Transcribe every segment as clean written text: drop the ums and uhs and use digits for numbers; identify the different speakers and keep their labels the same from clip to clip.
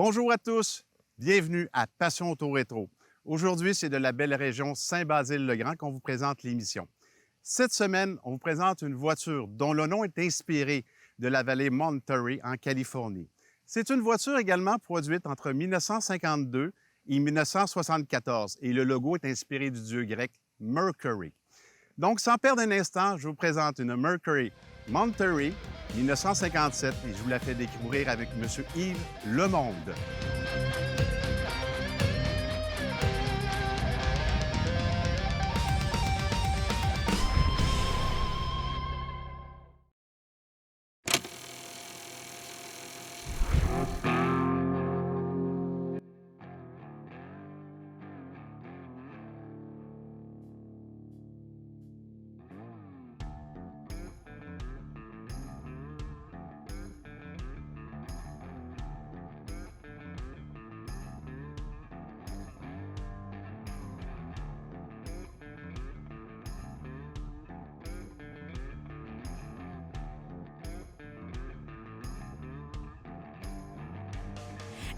Speaker 1: Bonjour à tous, bienvenue à Passion Auto Rétro. Aujourd'hui, c'est de la belle région Saint-Basile-le-Grand qu'on vous présente l'émission. Cette semaine, on vous présente une voiture dont le nom est inspiré de la vallée Monterey en Californie. C'est une voiture également produite entre 1952 et 1974 et le logo est inspiré du dieu grec Mercury. Donc, sans perdre un instant, je vous présente une Mercury Monterey 1957 et je vous la fais découvrir avec M. Yves Lemonde.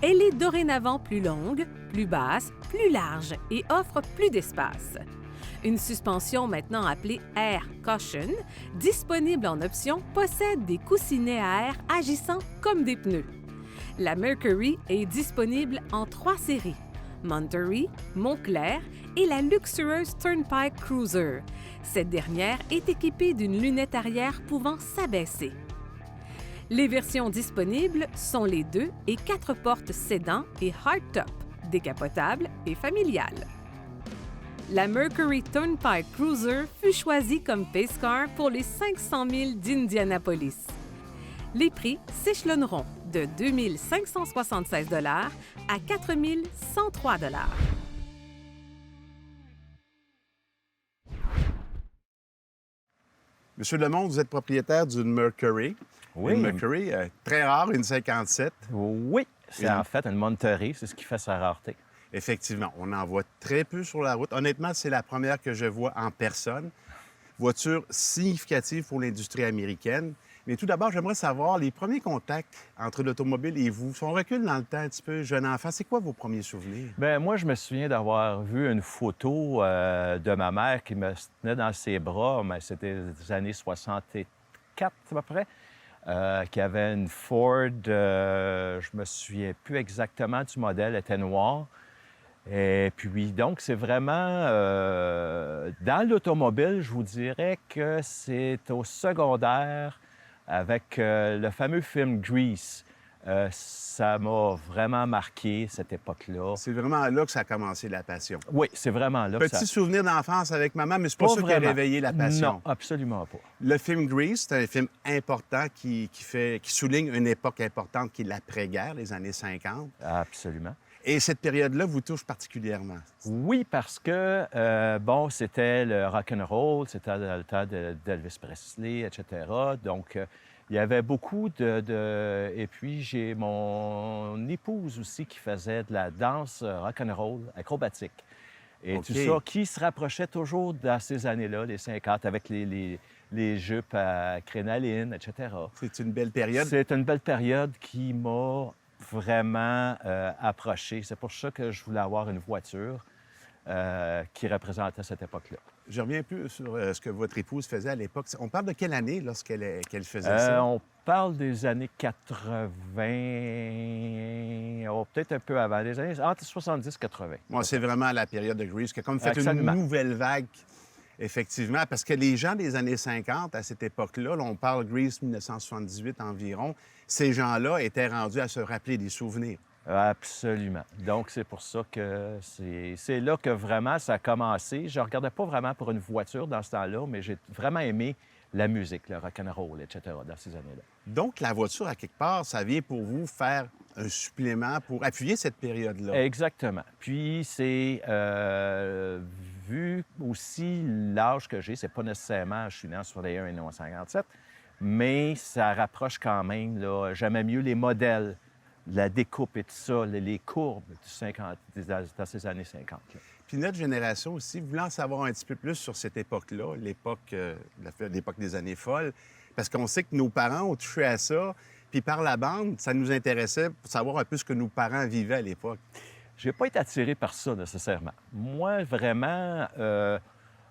Speaker 2: Elle est dorénavant plus longue, plus basse, plus large et offre plus d'espace. Une suspension maintenant appelée Air Cushion, disponible en option, possède des coussinets à air agissant comme des pneus. La Mercury est disponible en 3 séries, Monterey, Montclair et la luxueuse Turnpike Cruiser. Cette dernière est équipée d'une lunette arrière pouvant s'abaisser. Les versions disponibles sont les 2 et 4 portes sédan et hardtop, décapotables et familiales. La Mercury Turnpike Cruiser fut choisie comme pace car pour les 500 000 d'Indianapolis. Les prix s'échelonneront de 2 576 $ à 4 103 $.
Speaker 1: Monsieur Lemonde, vous êtes propriétaire d'une Mercury.
Speaker 3: Oui.
Speaker 1: Une Mercury très rare, une 57.
Speaker 3: Oui, c'est
Speaker 1: Une-
Speaker 3: en fait une Monterey, c'est ce qui fait sa rareté.
Speaker 1: Effectivement, on en voit très peu sur la route. Honnêtement, c'est la première que je vois en personne. Voiture significative pour l'industrie américaine. Mais tout d'abord, j'aimerais savoir les premiers contacts entre l'automobile et vous. Si on recule dans le temps un petit peu, jeune enfant, c'est quoi vos premiers souvenirs?
Speaker 3: Bien, moi, je me souviens d'avoir vu une photo de ma mère qui me tenait dans ses bras, mais c'était des années 64 à peu près, qui avait une Ford, je me souviens plus exactement du modèle, elle était noire. Et puis, donc, c'est vraiment... dans l'automobile, je vous dirais que c'est au secondaire, avec le fameux film Grease. Ça m'a vraiment marqué, cette époque-là.
Speaker 1: C'est vraiment là que ça a commencé la passion.
Speaker 3: Oui, c'est vraiment là que
Speaker 1: Petit
Speaker 3: ça...
Speaker 1: souvenir d'enfance avec maman, mais c'est pas
Speaker 3: Pas
Speaker 1: ça qui a
Speaker 3: vraiment.
Speaker 1: réveillé la passion.
Speaker 3: Non, absolument pas.
Speaker 1: Le film Grease, c'est un film important qui souligne une époque importante qui est l'après-guerre, les années 50.
Speaker 3: Absolument.
Speaker 1: Et cette période-là vous touche particulièrement.
Speaker 3: Oui, parce que, bon, c'était le rock'n'roll, c'était dans le temps d'Elvis Presley, etc. Donc, il y avait beaucoup Et puis, j'ai mon épouse aussi qui faisait de la danse rock'n'roll acrobatique. Et
Speaker 1: OK.
Speaker 3: tout ça qui se rapprochait toujours dans ces années-là, les 50, avec les jupes à crénoline, etc.
Speaker 1: C'est une belle période.
Speaker 3: C'est une belle période qui m'a vraiment approché. C'est pour ça que je voulais avoir une voiture qui représentait cette époque-là.
Speaker 1: Je reviens un peu sur ce que votre épouse faisait à l'époque. On parle de quelle année qu'elle faisait ça?
Speaker 3: On parle des années 80, peut-être un peu avant, les années entre 70 et 80.
Speaker 1: Moi, c'est vraiment la période de Grease qui a comme fait
Speaker 3: Absolument.
Speaker 1: une nouvelle vague, effectivement, parce que les gens des années 50, à cette époque-là, là, on parle Grease 1978 environ, ces gens-là étaient rendus à se rappeler des souvenirs.
Speaker 3: Absolument. Donc, c'est pour ça que c'est là que vraiment ça a commencé. Je ne regardais pas vraiment pour une voiture dans ce temps-là, mais j'ai vraiment aimé la musique, le rock'n'roll, etc., dans ces années-là.
Speaker 1: Donc, la voiture, à quelque part, ça vient pour vous faire un supplément pour appuyer cette période-là.
Speaker 3: Exactement. Puis, c'est vu aussi l'âge que j'ai, c'est pas nécessairement, je suis né en 61 et non en 57, mais ça rapproche quand même, là, j'aimais mieux les modèles, la découpe et tout ça, les courbes dans ces années 50. Là.
Speaker 1: Puis notre génération aussi, voulant en savoir un petit peu plus sur cette époque-là, l'époque des années folles, parce qu'on sait que nos parents ont touché à ça, Puis par la bande, ça nous intéressait pour savoir un peu ce que nos parents vivaient à l'époque.
Speaker 3: Je n'ai pas été attiré par ça nécessairement. Moi, vraiment,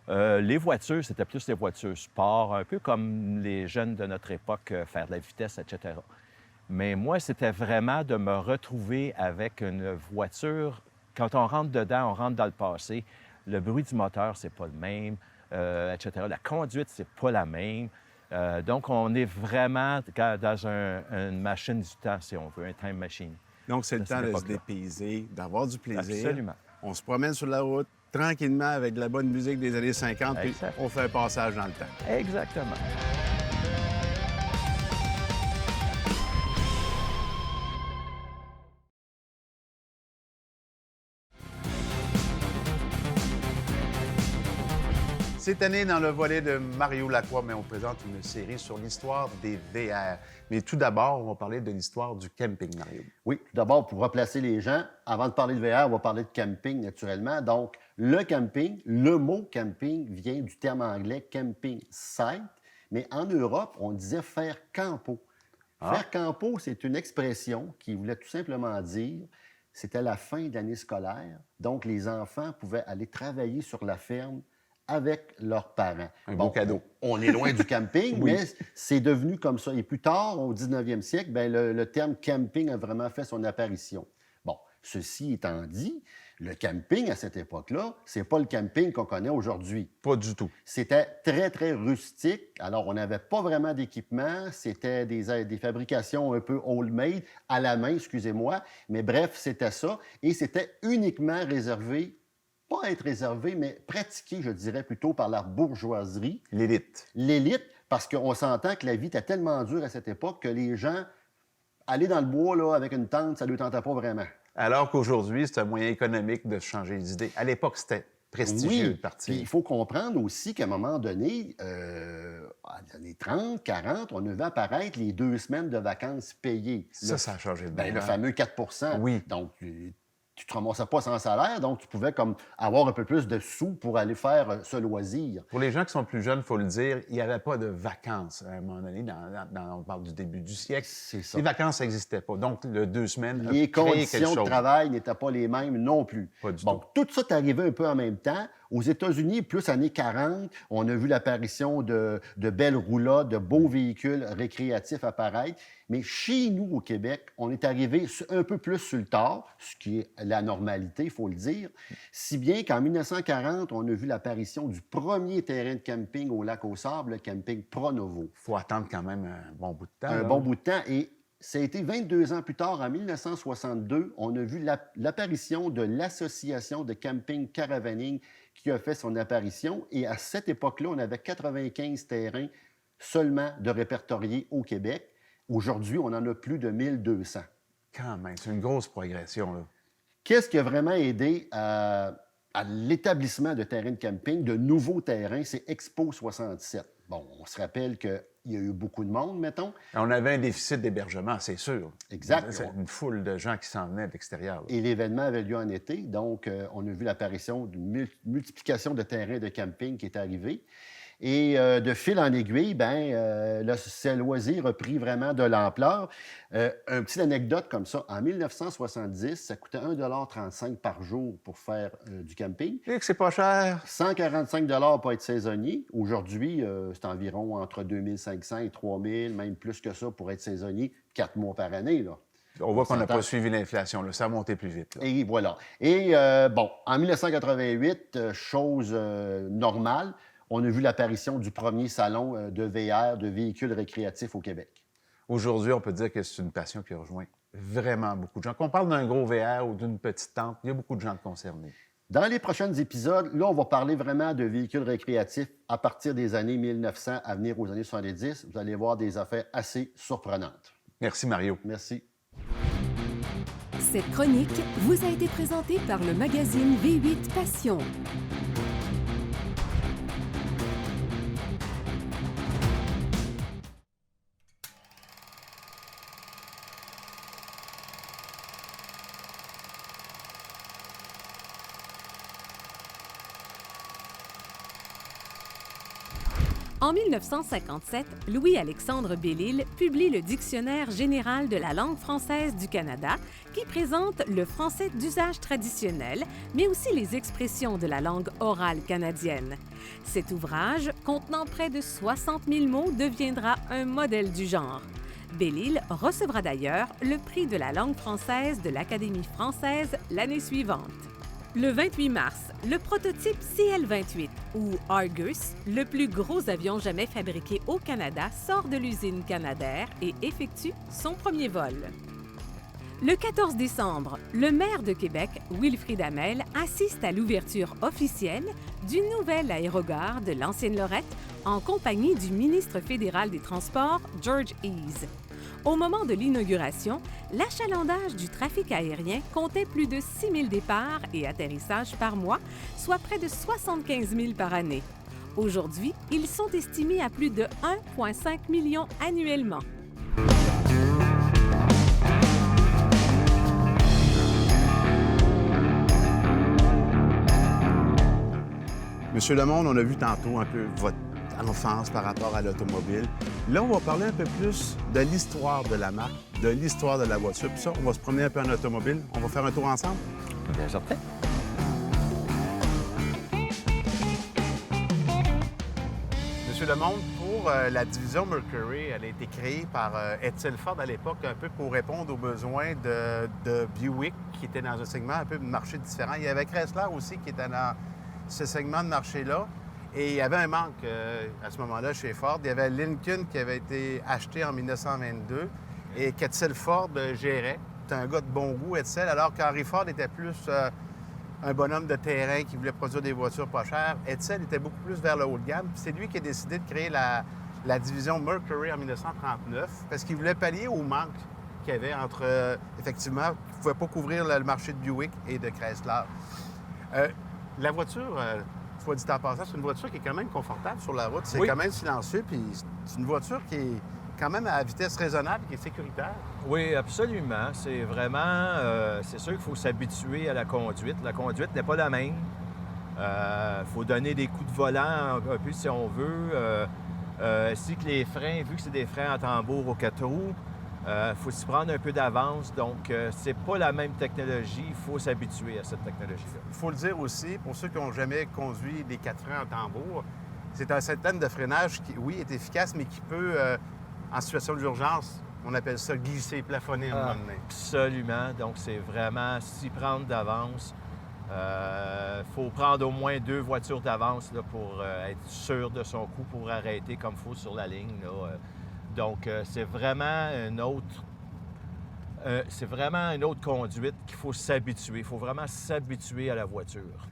Speaker 3: les voitures, c'était plus des voitures sport, un peu comme les jeunes de notre époque, faire de la vitesse, etc. Mais moi, c'était vraiment de me retrouver avec une voiture. Quand on rentre dedans, on rentre dans le passé. Le bruit du moteur, c'est pas le même, etc. La conduite, c'est pas la même. Donc, on est vraiment dans une machine du temps, si on veut, un time machine.
Speaker 1: Donc, c'est le
Speaker 3: À cette
Speaker 1: temps de se
Speaker 3: époque-là.
Speaker 1: dépayser, d'avoir du plaisir.
Speaker 3: Absolument.
Speaker 1: On se promène sur la route tranquillement avec de la bonne musique des années 50, puis
Speaker 3: Exact.
Speaker 1: on fait un passage dans le temps.
Speaker 3: Exactement.
Speaker 1: Cette année, dans le volet de Mario Lacroix, mais on présente une série sur l'histoire des VR. Mais tout d'abord, on va parler de l'histoire du camping, Mario.
Speaker 4: Oui, tout d'abord, pour replacer les gens, avant de parler de VR, on va parler de camping, naturellement. Donc, le camping, le mot camping vient du terme anglais camping site, mais en Europe, on disait faire campo. Faire campo, c'est une expression qui voulait tout simplement dire c'était la fin de l'année scolaire, donc les enfants pouvaient aller travailler sur la ferme avec leurs parents.
Speaker 1: Un beau cadeau.
Speaker 4: On est loin du camping,
Speaker 1: Oui.
Speaker 4: mais c'est devenu comme ça. Et plus tard, au 19e siècle, bien, le terme camping a vraiment fait son apparition. Bon, ceci étant dit, le camping à cette époque-là, c'est pas le camping qu'on connaît aujourd'hui.
Speaker 1: Pas du tout.
Speaker 4: C'était très, très rustique. Alors, on n'avait pas vraiment d'équipement. C'était des fabrications un peu old-made, à la main, excusez-moi. Mais bref, c'était ça. Et c'était uniquement réservé, pas être réservé, mais pratiqué, je dirais, plutôt par la bourgeoisie,
Speaker 1: L'élite.
Speaker 4: l'élite, parce qu'on s'entend que la vie était tellement dure à cette époque que les gens, aller dans le bois là, avec une tente, ça ne leur tentait pas vraiment.
Speaker 1: Alors qu'aujourd'hui, c'est un moyen économique de se changer d'idée. À l'époque, c'était prestigieux de
Speaker 4: Puis
Speaker 1: partir.
Speaker 4: il faut comprendre aussi qu'à un moment donné, dans les années 30, 40, on a vu apparaître les 2 semaines de vacances payées.
Speaker 1: Ça a changé de
Speaker 4: Le
Speaker 1: bonheur.
Speaker 4: fameux 4
Speaker 1: Oui.
Speaker 4: Donc, tu ne te ramassais pas sans salaire, donc tu pouvais comme avoir un peu plus de sous pour aller faire ce loisir.
Speaker 1: Pour les gens qui sont plus jeunes, il faut le dire, il n'y avait pas de vacances à un moment donné. On parle du début du siècle.
Speaker 4: C'est ça.
Speaker 1: Les vacances n'existaient pas. Donc, le 2 semaines a
Speaker 4: Les
Speaker 1: créé quelque
Speaker 4: conditions de
Speaker 1: chose.
Speaker 4: travail n'étaient pas les mêmes non plus.
Speaker 1: Pas du
Speaker 4: Bon, tout ça est arrivé un peu en même temps. Aux États-Unis, plus années 40, on a vu l'apparition de belles roulottes, de beaux véhicules récréatifs apparaître. Mais chez nous, au Québec, on est arrivé un peu plus sur le tard, ce qui est la normalité, il faut le dire. Si bien qu'en 1940, on a vu l'apparition du premier terrain de camping au Lac-aux-Sables, le camping Pronovo.
Speaker 1: Il faut attendre quand même un bon bout de temps.
Speaker 4: Un
Speaker 1: là.
Speaker 4: bon bout de temps. Et ça a été 22 ans plus tard, en 1962, on a vu l'apparition de l'Association de camping caravaning qui a fait son apparition. Et à cette époque-là, on avait 95 terrains seulement de répertoriés au Québec. Aujourd'hui, on en a plus de 1200.
Speaker 1: Quand même, c'est une grosse progression. Là.
Speaker 4: Qu'est-ce qui a vraiment aidé à l'établissement de terrains de camping, de nouveaux terrains? C'est Expo 67. Bon, on se rappelle qu'il y a eu beaucoup de monde, mettons.
Speaker 1: On avait un déficit d'hébergement, c'est sûr.
Speaker 4: Exact.
Speaker 1: C'est une foule de gens qui s'en venaient de l'extérieur. là.
Speaker 4: Et l'événement avait lieu en été, donc on a vu l'apparition d'une multiplication de terrains de camping qui est arrivée. Et de fil en aiguille, ce loisir a pris vraiment de l'ampleur. Une petite anecdote comme ça, en 1970, ça coûtait 1,35 $ par jour pour faire du camping.
Speaker 1: Et que c'est pas cher.
Speaker 4: 145 $ pour être saisonnier. Aujourd'hui, c'est environ entre 2500 et 3000, même plus que ça pour être saisonnier, 4 mois par année, là.
Speaker 1: On voit qu'on n'a
Speaker 4: s'entend.
Speaker 1: pas suivi l'inflation. Là. Ça a monté plus vite. Là.
Speaker 4: Et voilà. Et en 1988, chose normale, on a vu l'apparition du premier salon de VR, de véhicules récréatifs au Québec.
Speaker 1: Aujourd'hui, on peut dire que c'est une passion qui a rejoint vraiment beaucoup de gens. Qu'on parle d'un gros VR ou d'une petite tente, il y a beaucoup de gens concernés.
Speaker 4: Dans les prochains épisodes, là, on va parler vraiment de véhicules récréatifs à partir des années 1900 à venir aux années 70. Vous allez voir des affaires assez surprenantes.
Speaker 1: Merci, Mario.
Speaker 4: Merci.
Speaker 2: Cette chronique vous a été présentée par le magazine V8 Passion. En 1957, Louis-Alexandre Bellil publie le Dictionnaire général de la langue française du Canada, qui présente le français d'usage traditionnel, mais aussi les expressions de la langue orale canadienne. Cet ouvrage, contenant près de 60 000 mots, deviendra un modèle du genre. Bellil recevra d'ailleurs le prix de la langue française de l'Académie française l'année suivante. Le 28 mars, le prototype CL-28, ou Argus, le plus gros avion jamais fabriqué au Canada, sort de l'usine Canadair et effectue son premier vol. Le 14 décembre, le maire de Québec, Wilfrid Hamel, assiste à l'ouverture officielle du nouvel aérogare de l'Ancienne-Lorette en compagnie du ministre fédéral des Transports, George Ease. Au moment de l'inauguration, l'achalandage du trafic aérien comptait plus de 6 000 départs et atterrissages par mois, soit près de 75 000 par année. Aujourd'hui, ils sont estimés à plus de 1,5 million annuellement.
Speaker 1: Monsieur Lemonde, on a vu tantôt un peu votre enfance par rapport à l'automobile. Là, on va parler un peu plus de l'histoire de la marque, de l'histoire de la voiture. Puis ça, on va se promener un peu en automobile. On va faire un tour ensemble?
Speaker 3: Bien certain.
Speaker 1: Monsieur Lemonde, pour la division Mercury, elle a été créée par Edsel Ford à l'époque, un peu pour répondre aux besoins de Buick, qui était dans un segment un peu de marché différent. Il y avait Chrysler aussi qui était dans ce segment de marché-là. Et il y avait un manque à ce moment-là chez Ford. Il y avait Lincoln qui avait été acheté en 1922 et qu'Edsel Ford gérait. C'était un gars de bon goût, Edsel, alors qu'Henry Ford était plus un bonhomme de terrain qui voulait produire des voitures pas chères. Edsel était beaucoup plus vers le haut de gamme. Puis c'est lui qui a décidé de créer la division Mercury en 1939 parce qu'il voulait pallier au manque qu'il y avait entre, effectivement, il ne pouvait pas couvrir le marché de Buick et de Chrysler. La voiture... soit dit en passant, c'est une voiture qui est quand même confortable sur la route. C'est quand même silencieux, puis c'est une voiture qui est quand même à vitesse raisonnable, qui est sécuritaire.
Speaker 3: Oui, absolument. C'est vraiment... c'est sûr qu'il faut s'habituer à la conduite. La conduite n'est pas la même. Il faut donner des coups de volant un peu si on veut. Ainsi que les freins, vu que c'est des freins en tambour aux 4 roues, il faut s'y prendre un peu d'avance. Donc, c'est pas la même technologie. Il faut s'habituer à cette technologie-là.
Speaker 1: Il faut le dire aussi, pour ceux qui n'ont jamais conduit des 4 freins en tambour, c'est un système de freinage qui, oui, est efficace, mais qui peut, en situation d'urgence, on appelle ça glisser, plafonner à un moment donné.
Speaker 3: Absolument. Donc, c'est vraiment s'y prendre d'avance. Faut prendre au moins 2 voitures d'avance là, pour être sûr de son coup, pour arrêter comme il faut sur la ligne, là. Donc, c'est vraiment une autre conduite qu'il faut s'habituer. Il faut vraiment s'habituer à la voiture.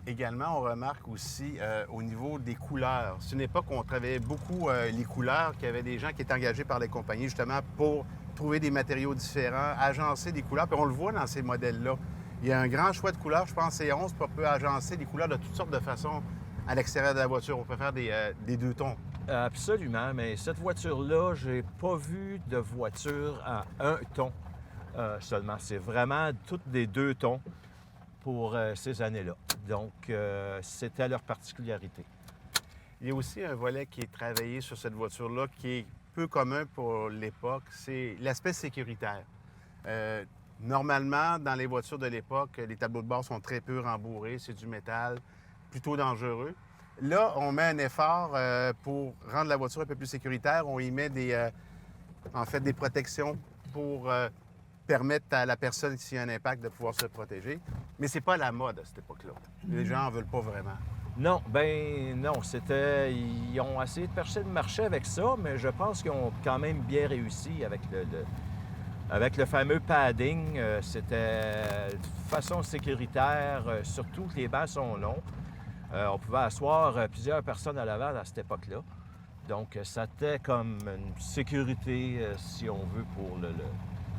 Speaker 1: Également, on remarque aussi au niveau des couleurs. C'est une époque où on travaillait beaucoup les couleurs, qu'il y avait des gens qui étaient engagés par les compagnies justement pour trouver des matériaux différents, agencer des couleurs. Puis on le voit dans ces modèles-là. Il y a un grand choix de couleurs. Je pense que C11, puis on peut agencer des couleurs de toutes sortes de façons à l'extérieur de la voiture. On peut faire des 2 tons.
Speaker 3: Absolument, mais cette voiture-là, j'ai pas vu de voiture à 1 ton seulement. C'est vraiment toutes des 2 tons pour ces années-là. Donc, c'était leur particularité.
Speaker 1: Il y a aussi un volet qui est travaillé sur cette voiture-là qui est peu commun pour l'époque, c'est l'aspect sécuritaire. Normalement, dans les voitures de l'époque, les tableaux de bord sont très peu rembourrés, c'est du métal, plutôt dangereux. Là, on met un effort pour rendre la voiture un peu plus sécuritaire. On y met des protections pour permettre à la personne, s'il y a un impact, de pouvoir se protéger. Mais c'est pas la mode à cette époque-là. Les gens en veulent pas vraiment.
Speaker 3: Non, ils ont essayé de percer le marché avec ça, mais je pense qu'ils ont quand même bien réussi avec le fameux padding. C'était de façon sécuritaire, surtout que les bancs sont longs. On pouvait asseoir plusieurs personnes à l'avant à cette époque-là. Donc, c'était comme une sécurité, si on veut, pour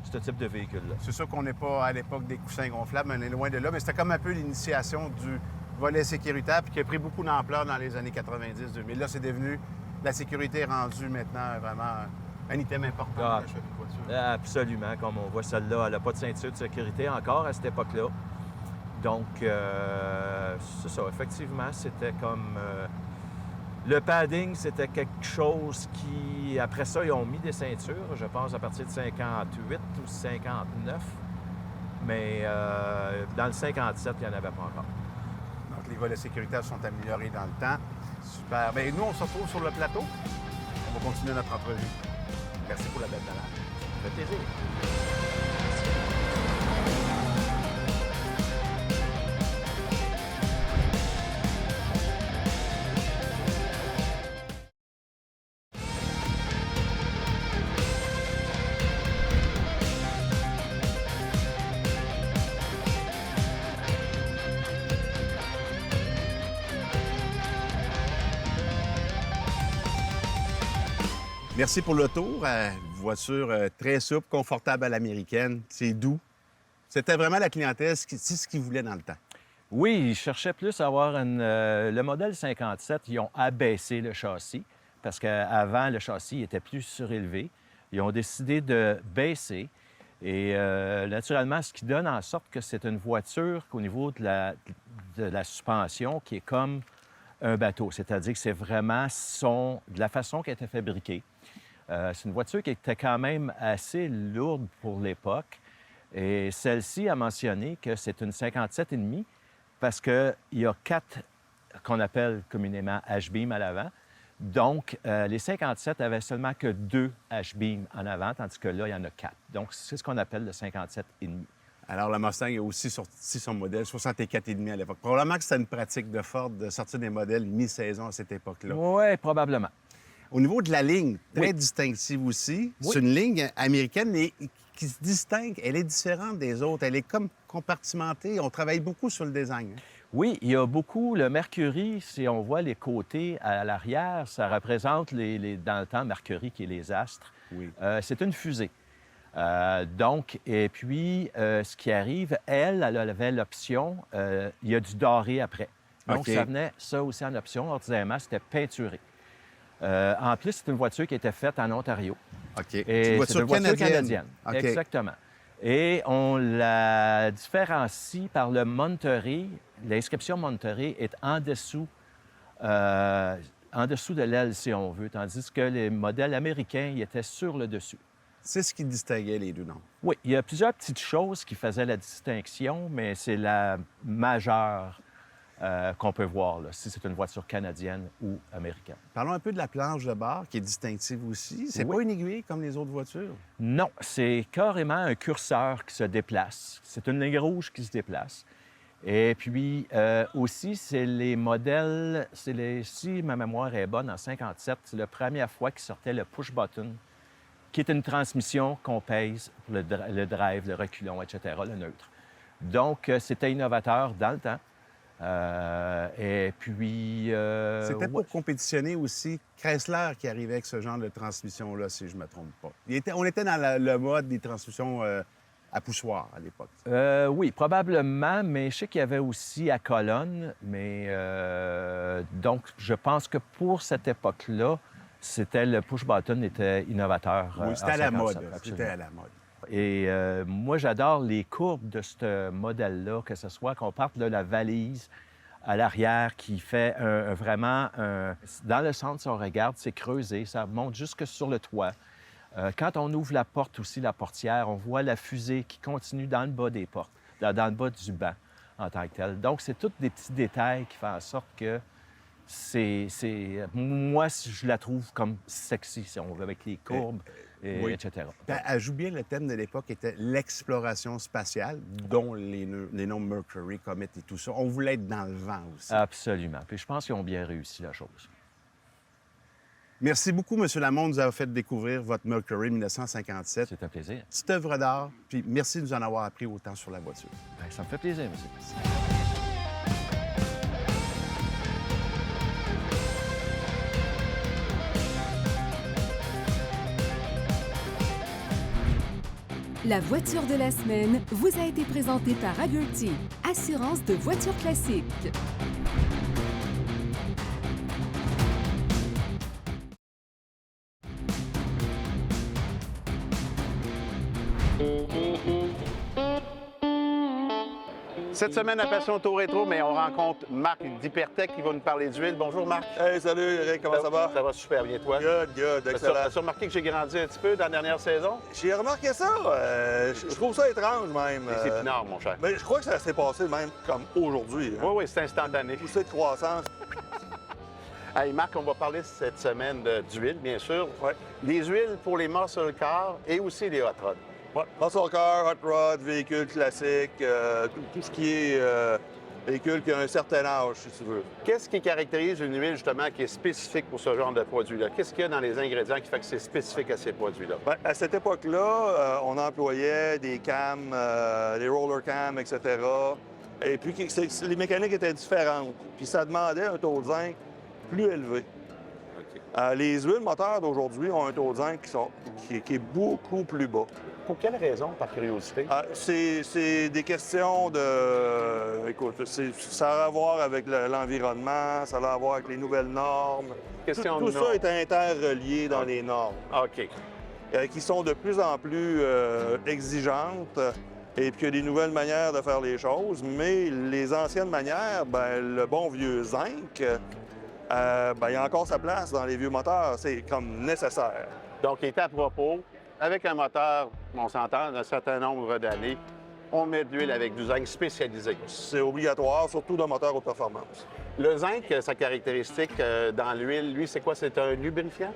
Speaker 3: ce type de véhicule-là.
Speaker 1: C'est sûr qu'on n'est pas à l'époque des coussins gonflables, on est loin de là, mais c'était comme un peu l'initiation du volet sécuritaire, puis qui a pris beaucoup d'ampleur dans les années 90-2000. Là, c'est devenu... La sécurité est rendue maintenant vraiment un item important dans l'achat d'une voiture.
Speaker 3: Absolument. Comme on voit celle-là, elle n'a pas de ceinture de sécurité encore à cette époque-là. Donc, c'est ça. Effectivement, c'était comme Le padding, c'était quelque chose qui... Après ça, ils ont mis des ceintures, je pense, à partir de 58 ou 59. Mais dans le 57, il n'y en avait pas encore.
Speaker 1: Donc, les volets sécuritaires sont améliorés dans le temps. Super. Bien, nous, on se retrouve sur le plateau. On va continuer notre entrevue. Merci pour la belle balade.
Speaker 3: Ça fait plaisir.
Speaker 1: Merci pour le tour. Voiture très souple, confortable à l'américaine. C'est doux. C'était vraiment la clientèle, c'est ce qu'ils voulaient dans le temps.
Speaker 3: Oui, ils cherchaient plus à avoir le modèle 57, ils ont abaissé le châssis parce qu'avant, le châssis était plus surélevé. Ils ont décidé de baisser et naturellement, ce qui donne en sorte que c'est une voiture qu'au niveau de la suspension qui est comme un bateau, c'est-à-dire que c'est vraiment de la façon qu'elle était fabriquée. C'est une voiture qui était quand même assez lourde pour l'époque. Et celle-ci a mentionné que c'est une 57,5 parce qu'il y a 4 qu'on appelle communément H-beam à l'avant. Donc, les 57 avaient seulement que 2 H-beam en avant, tandis que là, il y en a 4. Donc, c'est ce qu'on appelle le 57,5.
Speaker 1: Alors, la Mustang a aussi sorti son modèle 64,5 à l'époque. Probablement que c'était une pratique de Ford de sortir des modèles mi-saison à cette époque-là.
Speaker 3: Oui, probablement.
Speaker 1: Au niveau de la ligne, très
Speaker 3: Oui.
Speaker 1: distinctive aussi,
Speaker 3: Oui.
Speaker 1: c'est une ligne américaine mais qui se distingue. Elle est différente des autres. Elle est comme compartimentée. On travaille beaucoup sur le design. Hein?
Speaker 3: Oui, il y a beaucoup. Le Mercury, si on voit les côtés à l'arrière, ça représente dans le temps Mercury qui est les astres.
Speaker 1: Oui.
Speaker 3: C'est une fusée. Donc, et puis, ce qui arrive, elle avait l'option, il y a du doré après. Donc,
Speaker 1: OK.
Speaker 3: ça venait, ça aussi en option. Ordinairement, c'était peinturé. En plus, c'est une voiture qui était faite en Ontario.
Speaker 1: OK.
Speaker 3: Et
Speaker 1: C'est une voiture canadienne. OK.
Speaker 3: Exactement. Et on la différencie par le Monterey. L'inscription Monterey est en dessous de l'aile, si on veut, tandis que les modèles américains, ils étaient sur le dessus.
Speaker 1: C'est ce qui distinguait les deux noms.
Speaker 3: Oui, il y a plusieurs petites choses qui faisaient la distinction, mais c'est la majeure qu'on peut voir, là, si c'est une voiture canadienne ou américaine.
Speaker 1: Parlons un peu de la planche de bar, qui est distinctive aussi. C'est
Speaker 3: Oui.
Speaker 1: pas une aiguille comme les autres voitures.
Speaker 3: Non, c'est carrément un curseur qui se déplace. C'est une ligne rouge qui se déplace. Et puis aussi, c'est les modèles, si ma mémoire est bonne, en 57, c'est la première fois qu'il sortait le push-button, qui est une transmission qu'on pèse pour le drive, le reculon, etc., le neutre. Donc, c'était innovateur dans le temps. Et puis...
Speaker 1: C'était pour
Speaker 3: ouais.
Speaker 1: compétitionner aussi Chrysler qui arrivait avec ce genre de transmission-là, si je ne me trompe pas. On était dans le mode des transmissions à poussoir à l'époque.
Speaker 3: Oui, probablement, mais je sais qu'il y avait aussi à colonne. Mais donc, je pense que pour cette époque-là, le push-button était innovateur.
Speaker 1: Oui, c'était
Speaker 3: en
Speaker 1: à la
Speaker 3: 57,
Speaker 1: mode.
Speaker 3: absolument.
Speaker 1: C'était à la mode.
Speaker 3: Et moi, j'adore les courbes de ce modèle-là, que ce soit qu'on parte de la valise à l'arrière qui fait vraiment dans le centre, si on regarde, c'est creusé, ça monte jusque sur le toit. Quand on ouvre la porte aussi, la portière, on voit la fusée qui continue dans le bas des portes, dans le bas du banc en tant que tel. Donc, c'est tous des petits détails qui font en sorte que moi, je la trouve comme sexy, si on veut, avec les courbes,
Speaker 1: oui.
Speaker 3: etc.
Speaker 1: Puis, elle joue bien, le thème de l'époque était l'exploration spatiale, dont les noms Mercury, Comet et tout ça. On voulait être dans le vent aussi.
Speaker 3: Absolument. Puis je pense qu'ils ont bien réussi la chose.
Speaker 1: Merci beaucoup, M. Lamont, de nous avoir fait découvrir votre Mercury 1957.
Speaker 3: C'est un plaisir.
Speaker 1: Petite œuvre d'art, puis merci de nous en avoir appris autant sur la voiture.
Speaker 3: Bien, ça me fait plaisir, monsieur.
Speaker 2: La voiture de la semaine vous a été présentée par Hagerty, assurance de voitures classiques.
Speaker 1: Cette semaine à Passion Auto Rétro, mais on rencontre Marc d'Hypertech qui va nous parler d'huile. Bonjour Marc.
Speaker 5: Hey, salut Eric, comment ça va?
Speaker 1: Ça va super bien, toi?
Speaker 5: Good, excellent.
Speaker 1: As-tu remarqué que j'ai grandi un petit peu dans la dernière saison?
Speaker 5: J'ai remarqué ça. Je trouve ça étrange même.
Speaker 1: C'est épinard, mon cher.
Speaker 5: Mais je crois que ça s'est passé même comme aujourd'hui.
Speaker 1: Oui, oui, c'est instantané.
Speaker 5: Poussée de croissance.
Speaker 1: Hey Marc, on va parler cette semaine d'huile, bien sûr.
Speaker 5: Ouais.
Speaker 1: Des huiles pour les muscle cars et aussi les hot rods.
Speaker 5: Ouais. Muscle car, hot rod, véhicule classique, tout ce qui est véhicule qui a un certain âge, si tu veux.
Speaker 1: Qu'est-ce qui caractérise une huile, justement, qui est spécifique pour ce genre de produit-là? Qu'est-ce qu'il y a dans les ingrédients qui fait que c'est spécifique à ces produits-là?
Speaker 5: Ben, à cette époque-là, on employait des cams, des roller cams, etc. Et puis, les mécaniques étaient différentes. Puis ça demandait un taux de zinc plus élevé. Les huiles moteurs d'aujourd'hui ont un taux de zinc qui est beaucoup plus bas.
Speaker 1: Pour quelle raison, par curiosité?
Speaker 5: C'est des questions de... Écoute, ça a à voir avec l'environnement, ça a à voir avec les nouvelles normes.
Speaker 1: Question
Speaker 5: Tout
Speaker 1: de
Speaker 5: ça
Speaker 1: normes.
Speaker 5: est interrelié dans les normes,
Speaker 1: OK.
Speaker 5: qui sont de plus en plus exigeantes. Et puis, il y a des nouvelles manières de faire les choses, mais les anciennes manières, ben, le bon vieux zinc, ben, il y a encore sa place dans les vieux moteurs. C'est comme nécessaire.
Speaker 1: Donc, il est à propos, avec un moteur, on s'entend, d'un certain nombre d'années, on met de l'huile avec du zinc spécialisé.
Speaker 5: C'est obligatoire, surtout dans moteur haute performance.
Speaker 1: Le zinc, sa caractéristique dans l'huile, lui, c'est quoi? C'est un lubrifiant?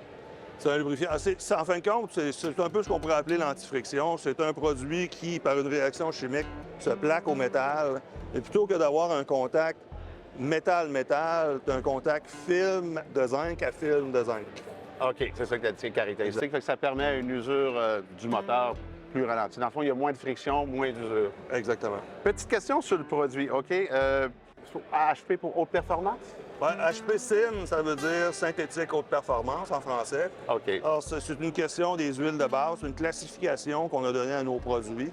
Speaker 5: C'est un lubrifiant. En fin de compte, c'est un peu ce qu'on pourrait appeler l'antifriction. C'est un produit qui, par une réaction chimique, se plaque au métal. Et plutôt que d'avoir un contact métal-métal, tu as un contact film de zinc à film de zinc.
Speaker 1: OK, c'est ça que tu as caractéristique. Fait que ça permet une usure du moteur plus ralentie. Dans le fond, il y a moins de friction, moins d'usure.
Speaker 5: Exactement.
Speaker 1: Petite question sur le produit, OK? AHP pour haute performance?
Speaker 5: Ouais, HP SYN, ça veut dire synthétique haute performance en français.
Speaker 1: OK.
Speaker 5: Alors, c'est une question des huiles de base, une classification qu'on a donnée à nos produits.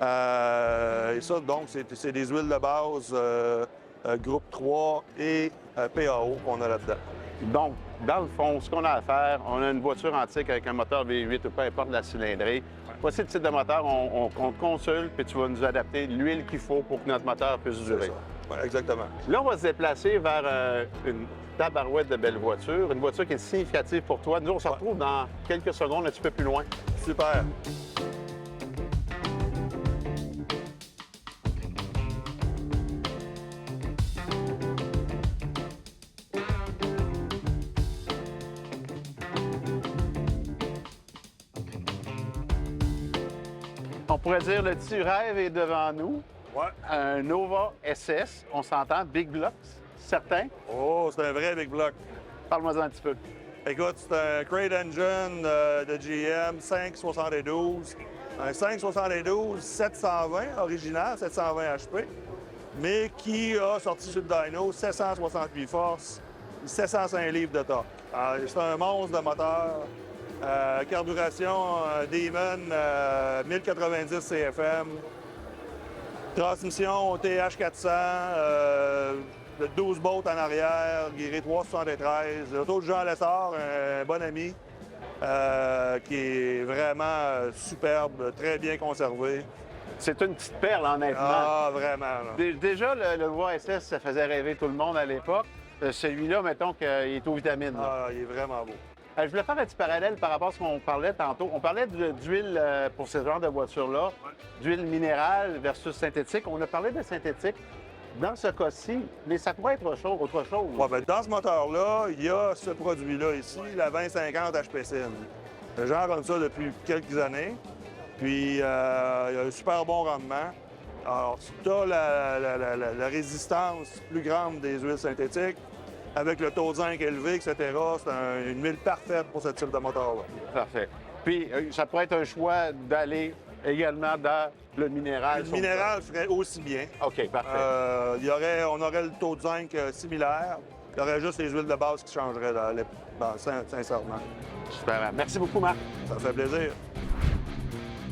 Speaker 5: Et ça, donc, c'est des huiles de base groupe 3 et PAO qu'on a là-dedans.
Speaker 1: Donc, dans le fond, ce qu'on a à faire, on a une voiture antique avec un moteur V8 ou peu importe la cylindrée. Voici le type de moteur, on consulte, puis tu vas nous adapter l'huile qu'il faut pour que notre moteur puisse durer.
Speaker 5: Ouais, exactement.
Speaker 1: Là, on va se déplacer vers une tabarouette de belle voiture, une voiture qui est significative pour toi. Nous, on se retrouve dans quelques secondes un petit peu plus loin.
Speaker 5: Super.
Speaker 1: On pourrait dire le petit rêve est devant nous.
Speaker 5: Ouais.
Speaker 1: Un Nova SS, on s'entend, Big Blocks, certain.
Speaker 5: Oh, c'est un vrai Big Block.
Speaker 1: Parle-moi-en un petit peu.
Speaker 5: Écoute, c'est un Crate Engine de GM 572. Un 572 720 original, 720 HP, mais qui a sorti sur le dyno 768 forces, 705 livres de torque. C'est un monstre de moteur. Carburation Demon 1090 CFM. Transmission TH400, 12 bolts en arrière, guiré 373. L'auto de Jean Lessard, un bon ami, qui est vraiment superbe, très bien conservé.
Speaker 1: C'est une petite perle, honnêtement.
Speaker 5: Ah, vraiment. Là.
Speaker 1: Déjà, le Nova SS, ça faisait rêver tout le monde à l'époque. Celui-là, mettons qu'il est aux vitamines.
Speaker 5: Ah, il est vraiment beau.
Speaker 1: Je voulais faire un petit parallèle par rapport à ce qu'on parlait tantôt. On parlait d'huile pour ce genre de voiture-là, d'huile minérale versus synthétique. On a parlé de synthétique. Dans ce cas-ci, mais ça pourrait être autre chose.
Speaker 5: Ouais, ben, dans ce moteur-là, il y a ce produit-là ici, la 2050 HP SYN. J'en comme ça depuis quelques années. Puis, il y a un super bon rendement. Alors, si tu as la résistance plus grande des huiles synthétiques, avec le taux de zinc élevé, etc., c'est une huile parfaite pour ce type de moteur-là.
Speaker 1: Parfait. Puis, ça pourrait être un choix d'aller également dans le minéral.
Speaker 5: Le minéral ferait aussi bien.
Speaker 1: OK, parfait.
Speaker 5: On aurait le taux de zinc similaire. Il y aurait juste les huiles de base qui changeraient, sincèrement.
Speaker 1: Super. Merci beaucoup, Marc.
Speaker 5: Ça fait plaisir.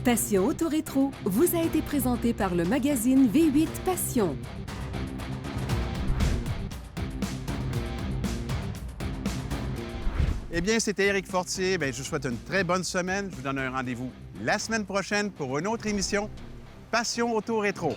Speaker 2: Passion Autorétro vous a été présenté par le magazine V8 Passion.
Speaker 1: Eh bien, c'était Éric Fortier. Bien, je vous souhaite une très bonne semaine. Je vous donne un rendez-vous la semaine prochaine pour une autre émission Passion Auto Rétro.